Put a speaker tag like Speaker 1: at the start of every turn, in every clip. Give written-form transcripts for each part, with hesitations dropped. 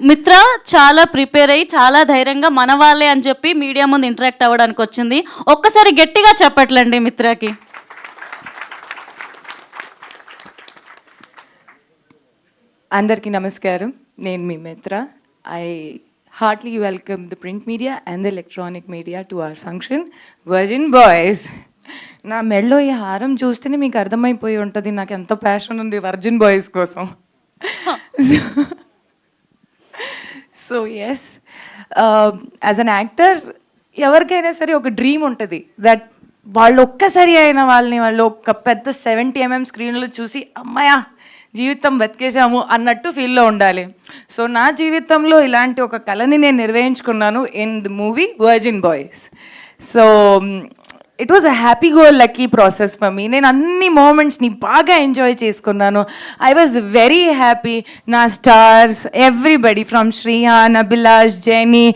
Speaker 1: మిత్ర చాలా ప్రిపేర్ అయ్యి చాలా ధైర్యంగా మన వాళ్ళే అని చెప్పి మీడియా ముందు ఇంటరాక్ట్ అవ్వడానికి వచ్చింది. ఒక్కసారి గట్టిగా చెప్పట్లండి మిత్రకి.
Speaker 2: అందరికీ నమస్కారం. నేను మీ మిత్ర. I heartily welcome the print media and the electronic media to our function, Virgin Boys. నా మెడలో ఈ హారం చూస్తేనే మీకు అర్థమైపోయి ఉంటుంది నాకు ఎంత ప్యాషన్ ఉంది వర్జిన్ బాయ్స్ కోసం. So yes, as an actor ఎవరికైనా సరే ఒక డ్రీమ్ ఉంటుంది దట్ వాళ్ళు ఒక్కసారి అయినా వాళ్ళు ఒక పెద్ద 70 mm స్క్రీన్లో చూసి అమ్మాయా జీవితం బతికేసాము అన్నట్టు ఫీల్లో ఉండాలి. సో నా జీవితంలో ఇలాంటి ఒక కళని నేను నిర్వహించుకున్నాను in the movie Virgin Boys. So it was a happy go lucky process for me. నేను అన్ని మూమెంట్స్ని బాగా ఎంజాయ్ చేసుకున్నాను. I was very happy. నా stars everybody from Srihan, Abhilash, Jenny,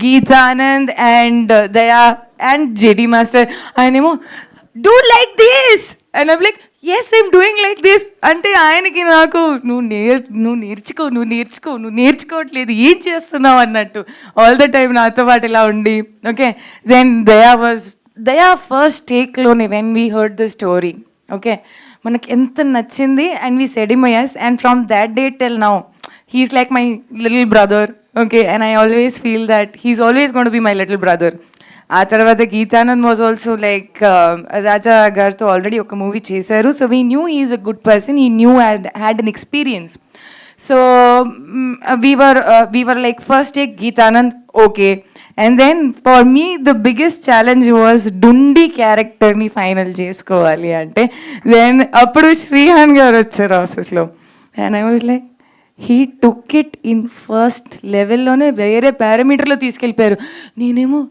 Speaker 2: Geetanand and Daya and JD master ఆయనేమో do like this and I'm like yes I'm doing like this అంటే ఆయనకి నాకు నువ్వు నేర్చుకోవట్లేదు ఏం చేస్తున్నావు అన్నట్టు ఆల్ ద టైమ్ నాతో పాటు ఇలా ఉండి. ఓకే, దెన్ దయా ఫస్ట్ టేక్లోనే when we heard the story, okay మనకి ఎంత నచ్చింది and we said him yes, and from that day till now he's like my little brother, okay, and I always feel that he's always going to be my little brother. ఆ తర్వాత Geetanand was also like రాజా గారితో already ఒక movie చేశారు. So we knew he is a good person, he knew had an experience. So we were like first take Geetanand, okay, and then for me the biggest challenge was డుండి క్యారెక్టర్ని final చేసుకోవాలి అంటే. Then అప్పుడు శ్రీహాన్ గారు వచ్చారు ఆఫీస్లో and I was like he took it in first లెవెల్లోనే వేరే పారామీటర్లో తీసుకెళ్ళిపోయారు. నేనేమో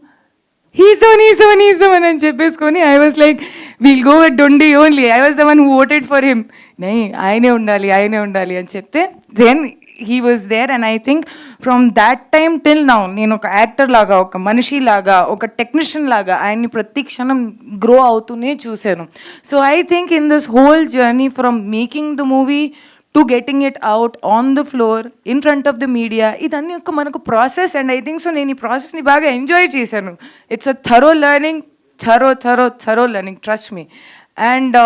Speaker 2: he's the one అని చెప్పేసుకొని I was like we'll go with డొండి only. I was the one who voted for him. ఆయనే ఉండాలి అని చెప్తే then he was there. And I think from that time till now నేను ఒక యాక్టర్ లాగా, ఒక మనిషి లాగా, ఒక టెక్నీషియన్ లాగా ఆయన్ని ప్రతి క్షణం గ్రో అవుతూనే చూశాను. So I think in this whole journey from making the movie to getting it out on the floor in front of the media, ఇదన్నీ ఒక మనకు process. And I think so నేను ఈ ప్రాసెస్ని బాగా ఎంజాయ్ చేశాను. It's a thorough learning, thorough learning, trust me. And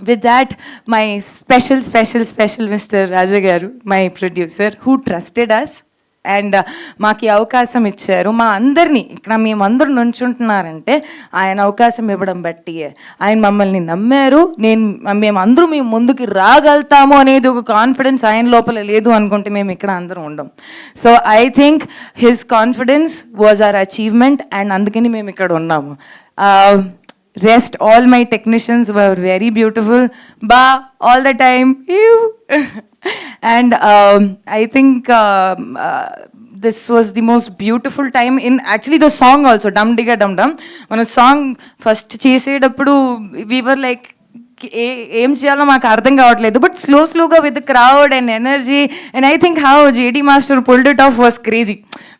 Speaker 2: with that my special Mr. Raja garu, my producer, who trusted us and మాకు అవకాశం ఇచ్చారు. మా అందరినీ ఇక్కడ మేమందరూ నుంచుంటున్నారంటే ఆయన అవకాశం ఇవ్వడం బట్టి ఆయన మమ్మల్ని నమ్మారు. మేమందరూ మేము ముందుకు రాగలుగుతాము అనేది ఒక కాన్ఫిడెన్స్ ఆయన లోపల లేదు అనుకుంటే మేము ఇక్కడ అందరం ఉండం. So I think his confidence was our achievement and అందుకని మేము ఇక్కడ ఉన్నాము. Rest, all my technicians were very beautiful. Ba, all the time. And I think this was the most beautiful time in actually the song also, Dum Digga Dum Dum. When a song first చేసేటప్పుడు we were like ఏం చేయాలో మాకు అర్థం కావట్లేదు, but స్లోగా with crowd and energy and I think how JD master pulled it of was crazy.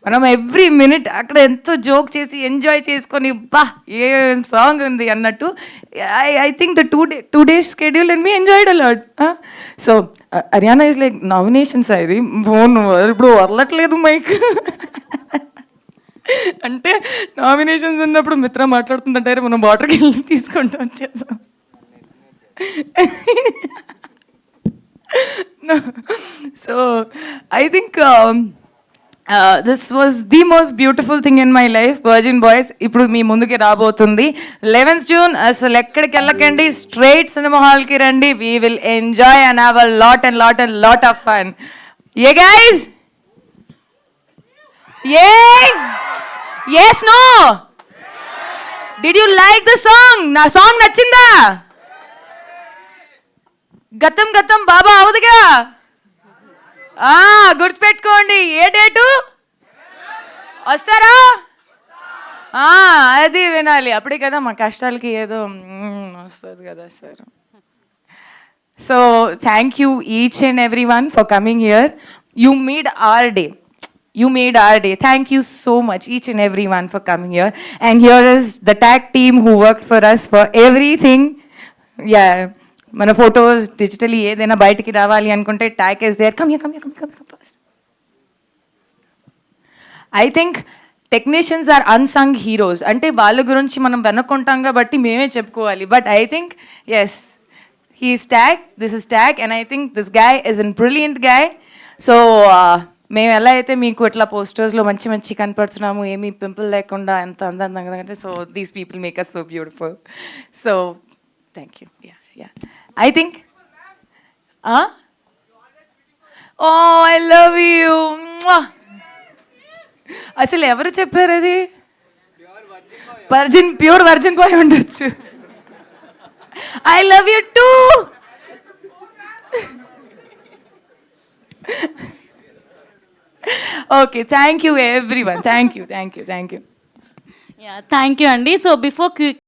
Speaker 2: మనం every minute అక్కడ ఎంతో జోక్ చేసి ఎంజాయ్ చేసుకొని బా ఏ సాంగ్ ఉంది అన్నట్టు. I think the two days schedule and me enjoyed a lot. So Haryana is like nominations ఇది phone ఇప్పుడు వదలట్లేదు మైక్ అంటే నామినేషన్స్ ఉన్నప్పుడు మిత్ర మాట్లాడుతుందంటారు మనం వాటర్కి వెళ్ళి తీసుకుంటాం వచ్చేసాం. No. So I think this was the most beautiful thing in my life. Virgin Boys ఇప్పుడు మీ ముందుకి రాబోతుంది 11th June. అసలు ఎక్కడికి వెళ్ళకండి, స్ట్రైట్ సినిమా హాల్కి రండి. We will enjoy and have a lot of fun. Yeah guys? Yeah? Yes, no? Did you like the song? నా song నచ్చిందా? గతం బాబా అవదుగా గుర్తుపెట్టుకోండి. ఏ డేటు వస్తారా? అది వినాలి, అప్పుడే కదా మా కష్టాలకి ఏదో వస్తుంది కదా sir. So thank you each and every one for coming here. You made our day. Thank you so much, each and everyone, for coming here. And here is the tag team who worked for us for everything. Yeah. మన photos digitally ఏదైనా బయటికి రావాలి అనుకుంటే tag is there. Come fast. I think technicians are unsung heroes. అంటే వాళ్ళ గురించి మనం వెనక్కుంటాం కాబట్టి మేమే చెప్పుకోవాలి. But I think yes, he's tag, this is tag, and I think this guy is an brilliant guy. So మేము ఎలా అయితే మీకు ఇట్లా పోస్టర్స్లో మంచి మంచి కనపడుతున్నాము, ఏమీ పింపుల్ లేకుండా ఎంత అందంగా అంటే, so these people make us so beautiful. So thank you. Yeah yeah I think oh I love you. అసలు ఎవరు చెప్పారు అది? ప్యూర్ వర్జిన్ బాయ్ ఉండొచ్చు. I love you too. Okay, thank you everyone. Thank you.
Speaker 1: Thank you అండి. So before